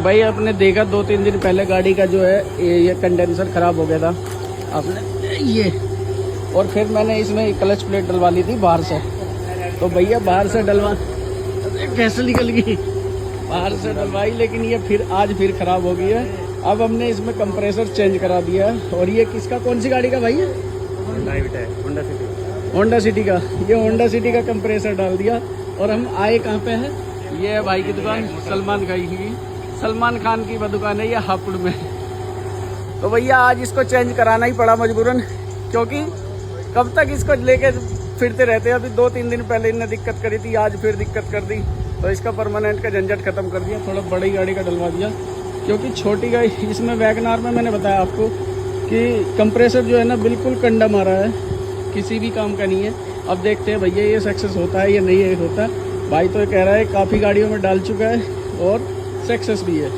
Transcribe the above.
भाई आपने देखा 2-3 दिन पहले गाड़ी का जो है ये कंडेंसर ख़राब हो गया था आपने ये, और फिर मैंने इसमें क्लच प्लेट डलवा ली थी बाहर से। तो भैया बाहर से डलवा कैसे निकल गई, बाहर से डलवाई, लेकिन ये फिर आज फिर ख़राब हो गई है। अब हमने इसमें कंप्रेसर चेंज करा दिया है। और ये किसका, कौन सी गाड़ी का भाई है? होंडा सिटी का। ये होंडा सिटी का कंप्रेसर डाल दिया। और हम आए कहाँ पे है? ये है भाई की दुकान, सलमान खान की वह दुकान है ये हापुड़ में। तो भैया आज इसको चेंज कराना ही पड़ा मजबूरन, क्योंकि कब तक इसको लेके फिरते रहते हैं। अभी 2-3 दिन पहले इनने दिक्कत करी थी, आज फिर दिक्कत कर दी। तो इसका परमानेंट का झंझट खत्म कर दिया, थोड़ा बड़ी गाड़ी का डलवा दिया। क्योंकि छोटी गाड़ी, इसमें वैगनार में मैंने बताया आपको कि कंप्रेसर जो है ना बिल्कुल कंडा मारा है, किसी भी काम का नहीं है। अब देखते हैं भैया ये सक्सेस होता है या नहीं होता। भाई तो कह रहा है काफ़ी गाड़ियों में डाल चुका है और सक्सेस भी है।